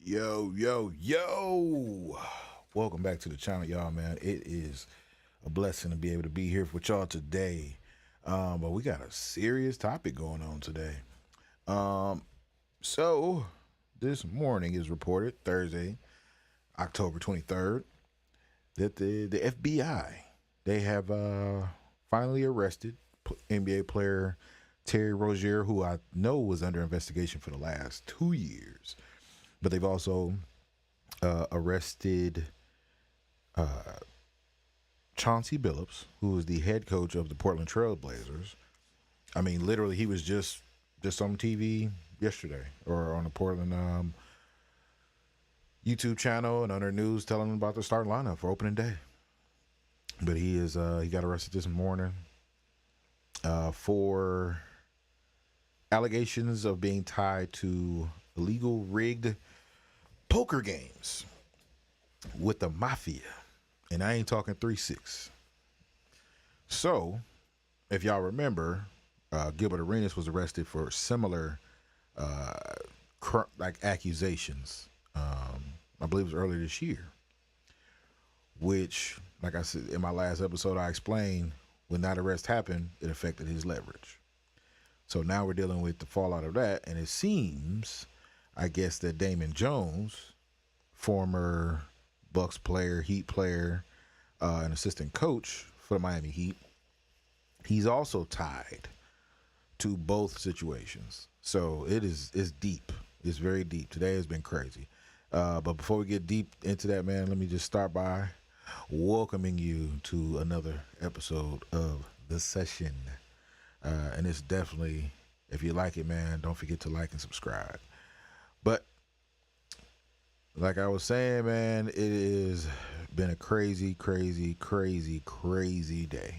Yo, yo, yo. Welcome back to the channel, y'all, man. It is a blessing to be able to be here with y'all today. But we got a serious topic going on today. Um, so this morning is reported, Thursday, October 23rd, that the FBI, they have finally arrested NBA player Terry Rozier, who I know was under investigation for the last 2 years. But they've also arrested Chauncey Billups, who is the head coach of the Portland Trail Blazers. I mean, literally, he was just on TV yesterday or on the Portland YouTube channel and on their news telling them about the starting lineup for opening day. But he got arrested this morning for allegations of being tied to illegal rigged poker games with the mafia. And I ain't talking 3-6. So, if y'all remember, Gilbert Arenas was arrested for similar accusations. I believe it was earlier this year. Which, like I said in my last episode, I explained when that arrest happened, it affected his leverage. So now we're dealing with the fallout of that, and it seems, I guess, that Damon Jones, former Bucks player, Heat player, an assistant coach for the Miami Heat, he's also tied to both situations. So it's deep. It's very deep. Today has been crazy. But before we get deep into that, man, let me just start by welcoming you to another episode of The Session. And it's definitely, if you like it, man, don't forget to like and subscribe. But like I was saying, man, it has been a crazy, crazy, crazy, crazy day.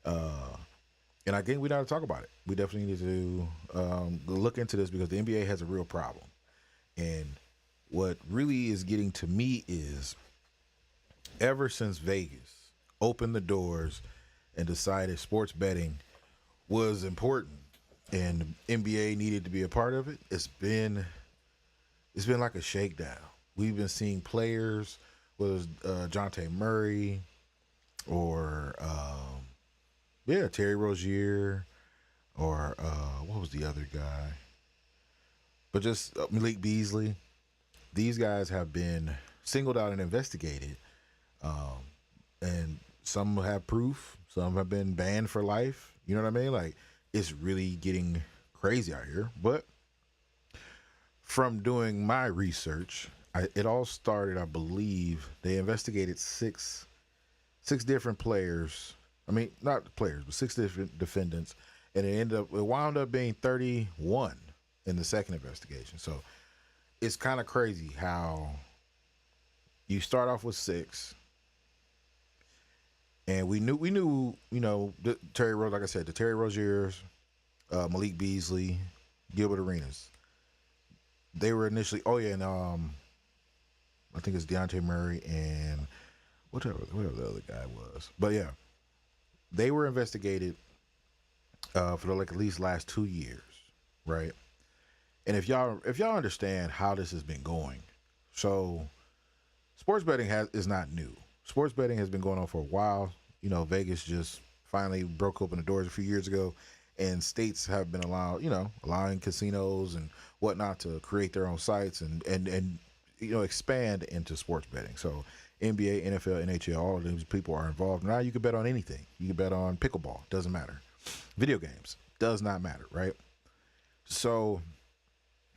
And I think we got to talk about it. We definitely need to look into this because the NBA has a real problem. And what really is getting to me is ever since Vegas opened the doors and decided sports betting was important and the NBA needed to be a part of it, it's been like a shakedown. We've been seeing players, whether it's Jonte Murray or Terry Rozier or what was the other guy? But just Malik Beasley. These guys have been singled out and investigated, and some have proof. Some have been banned for life. You know what I mean? Like, it's really getting crazy out here. But from doing my research, it all started, I believe, they investigated six different players. I mean, not players, but 6 different defendants, and it wound up being 31 in the second investigation. So it's kind of crazy how you start off with 6, and we knew, you know, Terry Rose, like I said, the Terry Roziers, Malik Beasley, Gilbert Arenas. They were initially, and I think it's Deontay Murray and whatever the other guy was. But yeah, they were investigated for at least last 2 years, right? And if y'all understand how this has been going, so sports betting is not new. Sports betting has been going on for a while. You know, Vegas just finally broke open the doors a few years ago, and states have been allowing casinos and whatnot to create their own sites and expand into sports betting. So NBA, NFL, NHL, all of these people are involved. Now you can bet on anything. You can bet on pickleball, doesn't matter. Video games, does not matter, right? So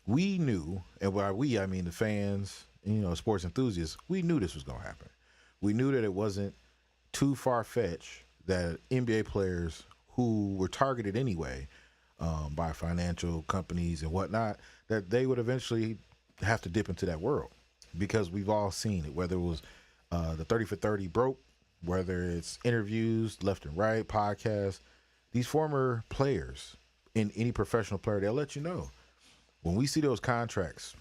we knew, and by we, I mean the fans, sports enthusiasts, we knew this was going to happen. We knew that it wasn't too far-fetched that NBA players who were targeted anyway by financial companies and whatnot, that they would eventually have to dip into that world, because we've all seen it, whether it was the 30 for 30 broke, whether it's interviews left and right, podcasts. These former players, in any professional player, they'll let you know. When we see those contracts,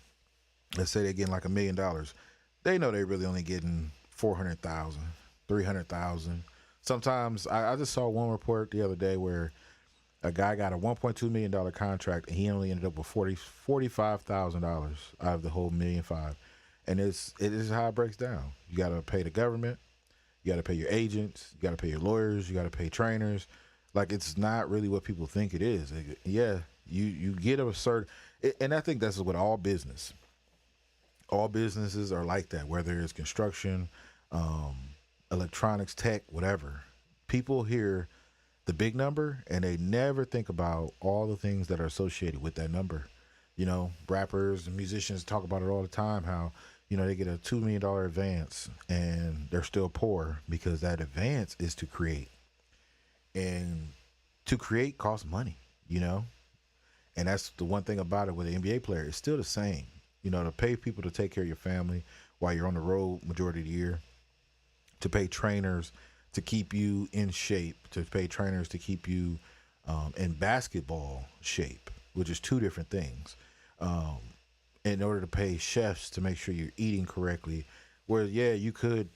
let's say they're getting like $1 million, they know they're really only getting 400,000, 300,000. Sometimes I just saw one report the other day where A guy got a $1.2 million contract, and he only ended up with $45,000 out of the whole $1.5 million. And it is how it breaks down. You got to pay the government, you got to pay your agents, you got to pay your lawyers, you got to pay trainers. Like, it's not really what people think it is. Yeah, you get a certain, and I think that's with all business. All businesses are like that, whether it's construction, um, electronics, tech, whatever. People hear the big number and they never think about all the things that are associated with that number. You know, rappers and musicians talk about it all the time, how, you know, they get a $2 million advance and they're still poor because that advance is to create. And to create costs money, you know? And that's the one thing about it with an NBA player. It's still the same. You know, to pay people to take care of your family while you're on the road majority of the year, to pay trainers to keep you in shape, to pay trainers to keep you in basketball shape, which is two different things. Um, in order to pay chefs to make sure you're eating correctly, where, yeah, you could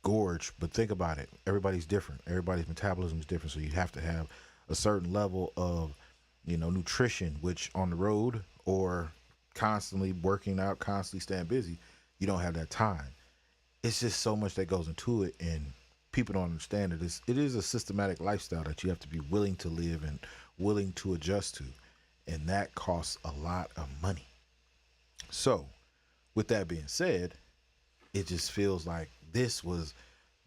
gorge, but think about it. Everybody's different. Everybody's metabolism is different. So you have to have a certain level of, you know, nutrition, which on the road or constantly working out, constantly staying busy, you don't have that time. It's just so much that goes into it, and people don't understand it. It is a systematic lifestyle that you have to be willing to live and willing to adjust to, and that costs a lot of money. So, with that being said, it just feels like this was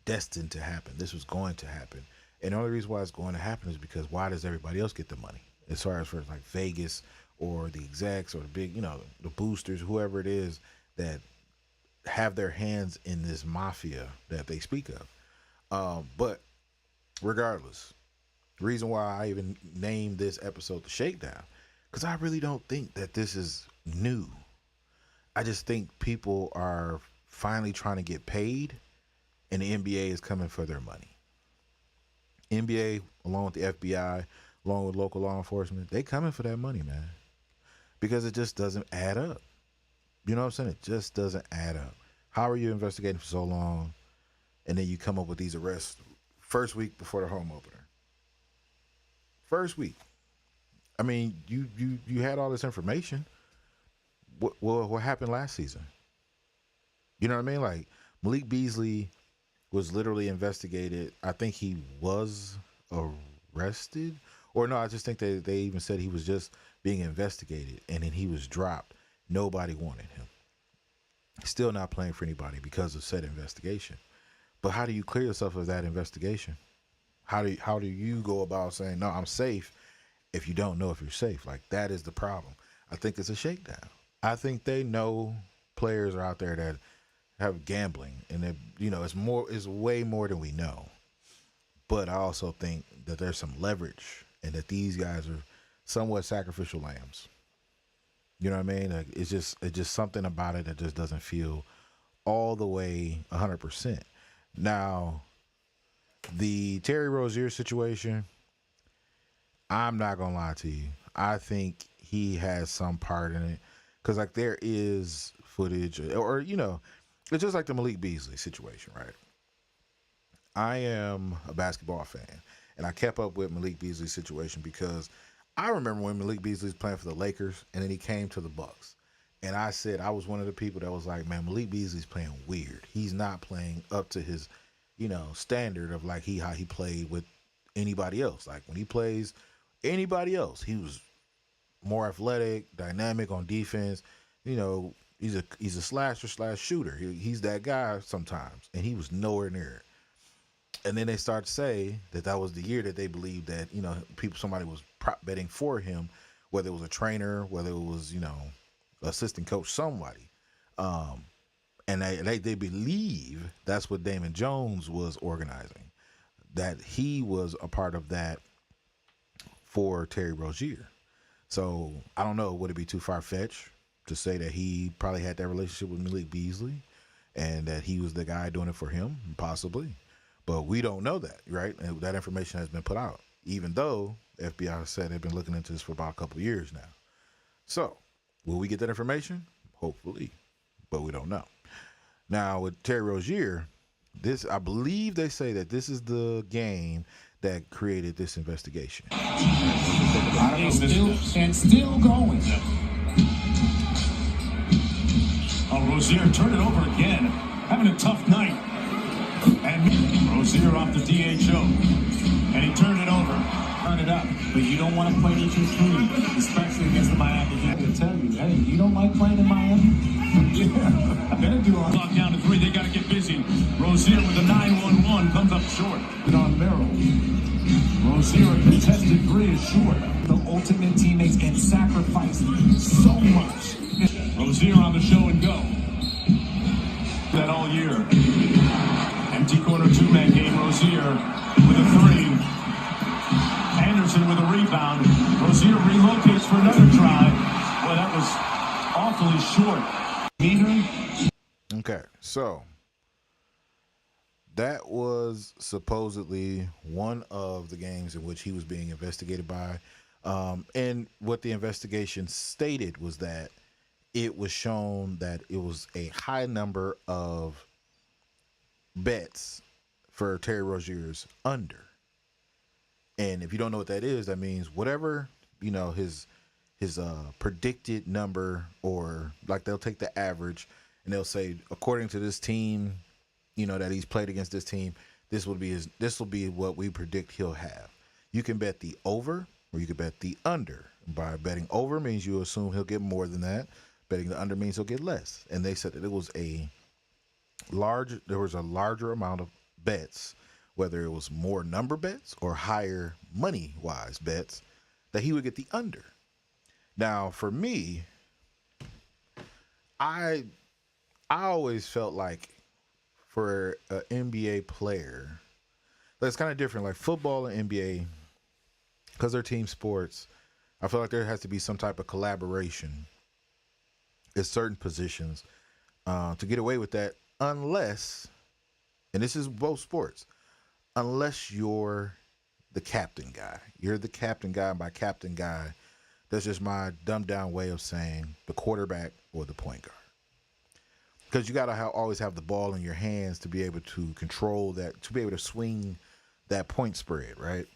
destined to happen. This was going to happen. And the only reason why it's going to happen is because why does everybody else get the money? As far as for like Vegas or the execs or the big, you know, the boosters, whoever it is that have their hands in this mafia that they speak of. But regardless, the reason why I even named this episode The Shakedown, because I really don't think that this is new. I just think people are finally trying to get paid, and the NBA is coming for their money. NBA, along with the FBI, along with local law enforcement, they coming for that money, man. Because it just doesn't add up. You know what I'm saying? It just doesn't add up. How are you investigating for so long, and then you come up with these arrests first week before the home opener? First week. I mean, you had all this information. What happened last season? You know what I mean? Like, Malik Beasley was literally investigated. I think he was arrested. Or no, I just think they even said he was just being investigated, and then he was dropped. Nobody wanted him. Still not playing for anybody because of said investigation. But how do you clear yourself of that investigation? How do you go about saying, no, I'm safe, if you don't know if you're safe? Like, that is the problem. I think it's a shakedown. I think they know players are out there that have gambling, and that, you know, it's way more than we know. But I also think that there's some leverage, and that these guys are somewhat sacrificial lambs. You know what I mean? Like, it's just something about it that just doesn't feel all the way 100%. Now, the Terry Rozier situation, I'm not gonna lie to you. I think he has some part in it, because like there is footage, or you know, it's just like the Malik Beasley situation, right? I am a basketball fan, and I kept up with Malik Beasley's situation because I remember when Malik Beasley was playing for the Lakers, and then he came to the Bucks. And I said I was one of the people that was like, man, Malik Beasley's playing weird. He's not playing up to his, you know, standard of like how he played with anybody else. Like when he plays anybody else, he was more athletic, dynamic on defense. You know, he's a slasher slash shooter. He's that guy sometimes, and he was nowhere near it. And then they start to say that was the year that they believed that, you know, somebody was prop betting for him, whether it was a trainer, whether it was, you know, assistant coach, somebody. And they believe that's what Damon Jones was organizing, that he was a part of that for Terry Rozier. So I don't know, would it be too far-fetched to say that he probably had that relationship with Malik Beasley and that he was the guy doing it for him? Possibly. But we don't know that, right? And that information has been put out, even though the FBI said they've been looking into this for about a couple of years now. So, will we get that information? Hopefully, but we don't know. Now, with Terry Rozier, I believe they say that this is the game that created this investigation. Still going. Oh, Rozier turned it over again. Having a tough night. And Rozier off the DHO. And he turned it over. Turn it up. But you don't want to play with your team, especially against the Miami Heat. I tell you, hey, you don't like playing in Miami? Yeah. Better do it. Lock down to 3. They got to get busy. Rozier with a 9-1-1 comes up short. On Merrill. Rozier, a contested 3 is short. The ultimate teammates and sacrifice so much. Rozier on the show and go. That all year. Empty corner 2-man game. Rozier with a 3. Anderson with a rebound. Rozier relocates for another try. Boy, that was awfully short. Okay, so that was supposedly one of the games in which he was being investigated by. And what the investigation stated was that it was shown that it was a high number of bets for Terry Rozier's under. And if you don't know what that is, that means whatever, his predicted number, or like they'll take the average and they'll say, according to this team, that he's played against this team, this will be what we predict he'll have. You can bet the over or you can bet the under. By betting over means you assume he'll get more than that. Betting the under means he'll get less. And they said that there was a larger amount of bets, whether it was more number bets or higher money-wise bets, that he would get the under. Now, for me, I always felt like for an NBA player, that's kind of different. Like football and NBA, because they're team sports, I feel like there has to be some type of collaboration in certain positions to get away with that, unless, and this is both sports, unless you're the captain guy. You're the captain guy, and by captain guy, that's just my dumbed down way of saying the quarterback or the point guard. Because you got to always have the ball in your hands to be able to control that, to be able to swing that point spread, right?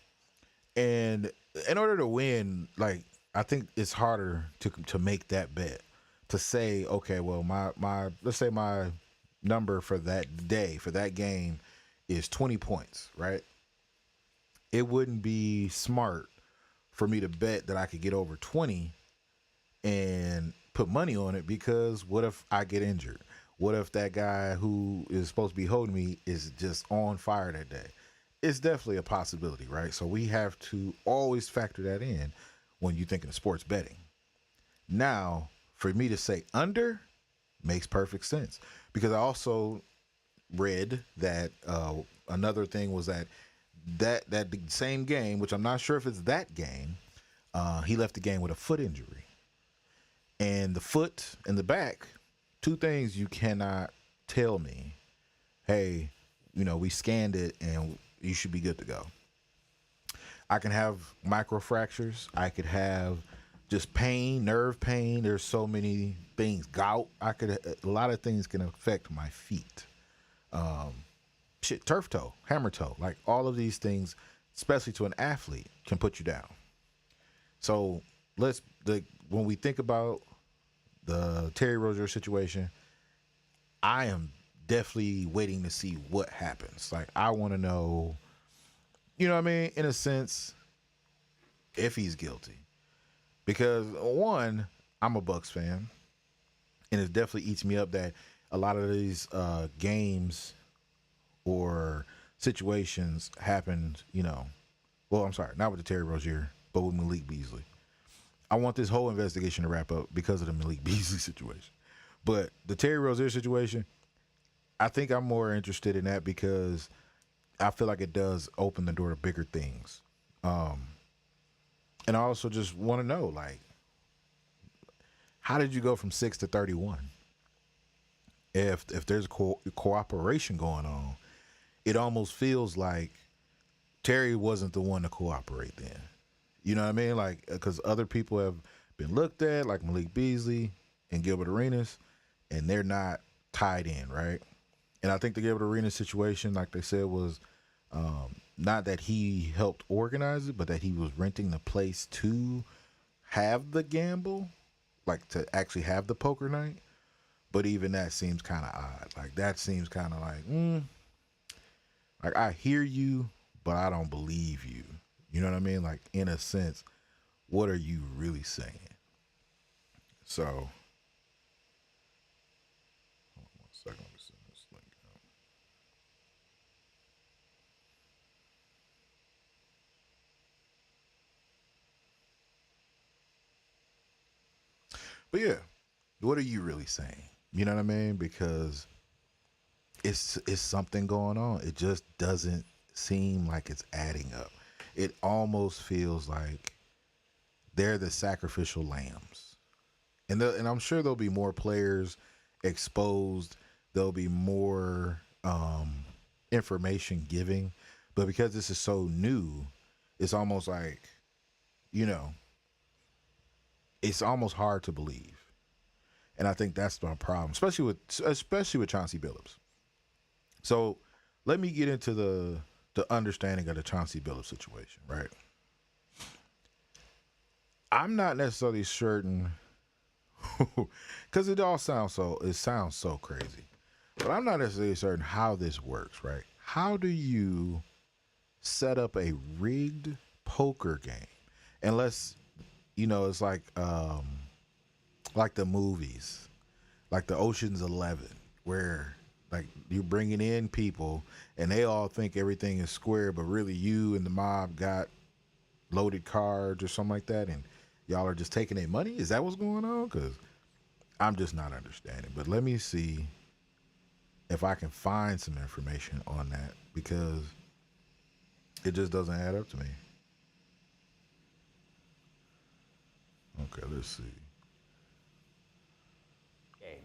And in order to win, like, I think it's harder to make that bet. To say, okay, well, my let's say my number for that day, for that game, is 20 points, right? It wouldn't be smart for me to bet that I could get over 20 and put money on it, because what if I get injured? What if that guy who is supposed to be holding me is just on fire that day? It's definitely a possibility, right? So we have to always factor that in when you're thinking of sports betting. Now, for me to say under makes perfect sense, because I also read that another thing was that same game, which I'm not sure if it's that game, he left the game with a foot injury. And the foot and the back, two things you cannot tell me, hey, we scanned it and you should be good to go. I can have microfractures. I could have just pain, nerve pain. There's so many things. Gout. A lot of things can affect my feet. Turf toe, hammer toe, like all of these things, especially to an athlete, can put you down. So when we think about the Terry Rozier situation, I am definitely waiting to see what happens. Like, I want to know, in a sense, if he's guilty. Because one, I'm a Bucks fan, and it definitely eats me up that a lot of these games or situations happened, well, I'm sorry, not with the Terry Rozier, but with Malik Beasley. I want this whole investigation to wrap up because of the Malik Beasley situation. But the Terry Rozier situation, I think I'm more interested in that because I feel like it does open the door to bigger things. And I also just want to know, like, how did you go from 6 to 31? If there's cooperation going on, it almost feels like Terry wasn't the one to cooperate then. You know what I mean? Like, because other people have been looked at, like Malik Beasley and Gilbert Arenas, and they're not tied in, right? And I think the Gilbert Arenas situation, like they said, was Not that he helped organize it, but that he was renting the place to have the gamble, like to actually have the poker night. But even that seems kind of odd. Like that seems kind of like I hear you, but I don't believe you. You know what I mean? Like in a sense, what are you really saying? So, hold on 1 second. Let me send this link out. But yeah, what are you really saying? You know what I mean? Because it's something going on. It just doesn't seem like it's adding up. It almost feels like they're the sacrificial lambs. And I'm sure there'll be more players exposed. There'll be more information giving. But because this is so new, it's almost like, you know, it's almost hard to believe. And I think that's my problem, especially with Chauncey Billups. So let me get into the understanding of the Chauncey Billups situation, right? I'm not necessarily certain, because it sounds so crazy, but I'm not necessarily certain how this works, right? How do you set up a rigged poker game? Unless, you know, it's like the movies, like the Ocean's 11, where like you're bringing in people and they all think everything is square, but really you and the mob got loaded cards or something like that, and y'all are just taking their money. Is that what's going on? Because I'm just not understanding. But let me see if I can find some information on that, because it just doesn't add up to me. Okay, let's see.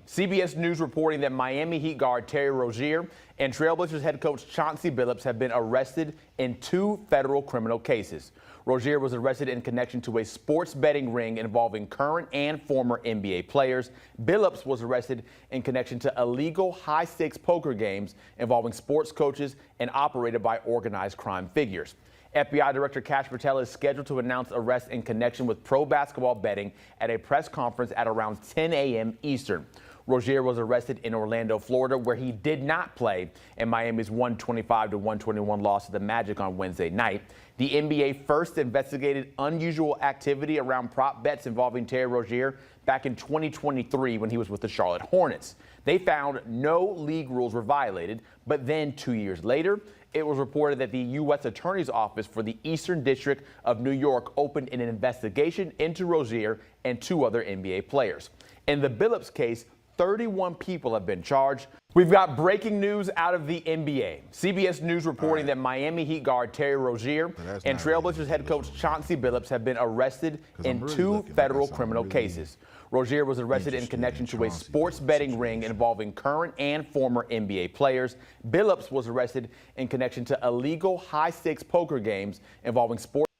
CBS News reporting that Miami Heat guard Terry Rozier and Trailblazers head coach Chauncey Billups have been arrested in 2 federal criminal cases. Rozier was arrested in connection to a sports betting ring involving current and former NBA players. Billups was arrested in connection to illegal high-stakes poker games involving sports coaches and operated by organized crime figures. FBI Director Kash Patel is scheduled to announce arrests in connection with pro basketball betting at a press conference at around 10 a.m. Eastern. Rozier was arrested in Orlando, Florida, where he did not play in Miami's 125-121 loss to the Magic on Wednesday night. The NBA first investigated unusual activity around prop bets involving Terry Rozier back in 2023 when he was with the Charlotte Hornets. They found no league rules were violated, but then 2 years later, it was reported that the U.S. Attorney's Office for the Eastern District of New York opened an investigation into Rozier and 2 other NBA players. In the Billups case, 31 people have been charged. We've got breaking news out of the NBA. CBS News reporting that Miami Heat guard Terry Rozier and Trailblazers head coach Chauncey Billups have been arrested in 2 federal criminal cases. Rozier was arrested in connection to a sports betting ring involving current and former NBA players. Billups was arrested in connection to illegal high-stakes poker games involving sports.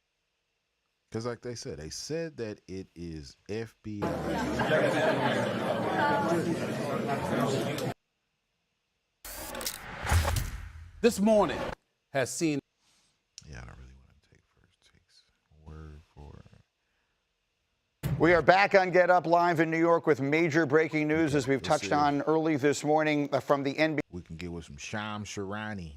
Because like they said that it is FBI. This morning has seen. Yeah, I don't really want to take first takes. Word for it. We are back on Get Up Live in New York with major breaking news, as we've touched on early this morning from the NBA. We can get with some Shams Charania.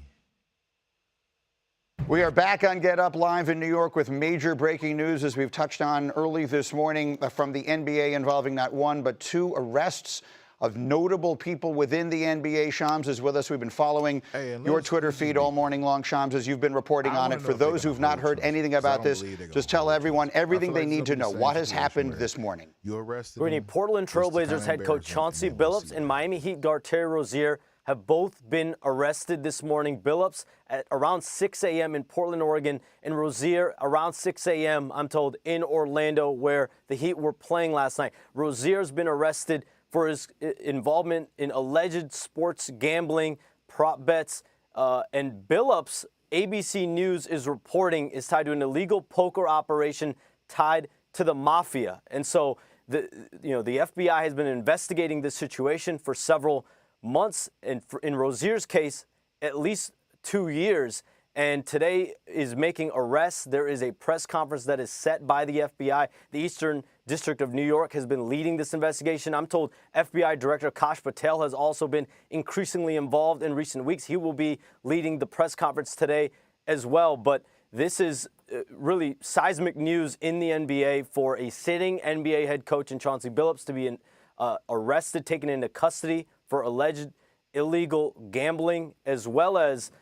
We are back on Get Up Live in New York with major breaking news, as we've touched on early this morning from the NBA, involving not 1 but 2 arrests of notable people within the NBA. Shams is with us. We've been following your Twitter feed all morning long, Shams, as you've been reporting on it. For those who've not heard anything about this, just tell everyone everything they need to know. What has happened this morning? You arrested Brittany, Portland Trailblazers head coach Chauncey Billups and Miami Heat guard Terry Rozier have both been arrested this morning. Billups at around 6 a.m. in Portland, Oregon, and Rozier around 6 a.m., I'm told, in Orlando, where the Heat were playing last night. Rozier's been arrested for his involvement in alleged sports gambling, prop bets, and Billups, ABC News is reporting, is tied to an illegal poker operation tied to the mafia. And so the FBI has been investigating this situation for several months, and in Rozier's case, at least 2 years. and today is making arrests. There is a press conference that is set by the FBI. The Eastern District of New York has been leading this investigation. I'm told FBI Director Kash Patel has also been increasingly involved in recent weeks. He will be leading the press conference today as well. But this is really seismic news in the NBA for a sitting NBA head coach in Chauncey Billups to be arrested, taken into custody for alleged illegal gambling, as well as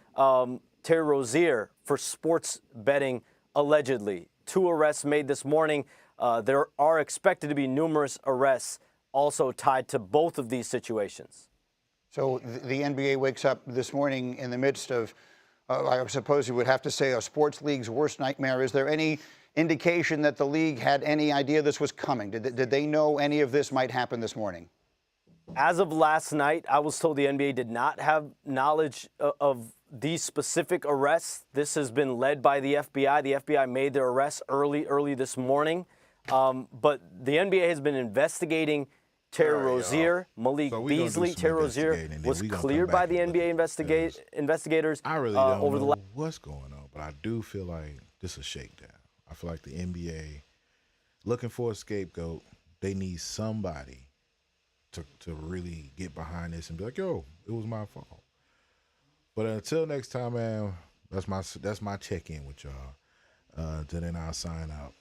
Terry Rozier for sports betting, allegedly. 2 arrests made this morning. There are expected to be numerous arrests also tied to both of these situations. So the NBA wakes up this morning in the midst of, I suppose you would have to say, a sports league's worst nightmare. Is there any indication that the league had any idea this was coming? Did they know any of this might happen this morning? As of last night, I was told the NBA did not have knowledge of these specific arrests. This has been led by the FBI. The FBI made their arrests early this morning. But the NBA has been investigating Terry Rozier, Malik Beasley. Terry Rozier was cleared by the NBA investigators I really don't over know what's going on, but I do feel like this is a shakedown. I feel like the NBA looking for a scapegoat. They need somebody to really get behind this and be like, yo, it was my fault. But until next time, man, that's my check-in with y'all. Then I'll sign out.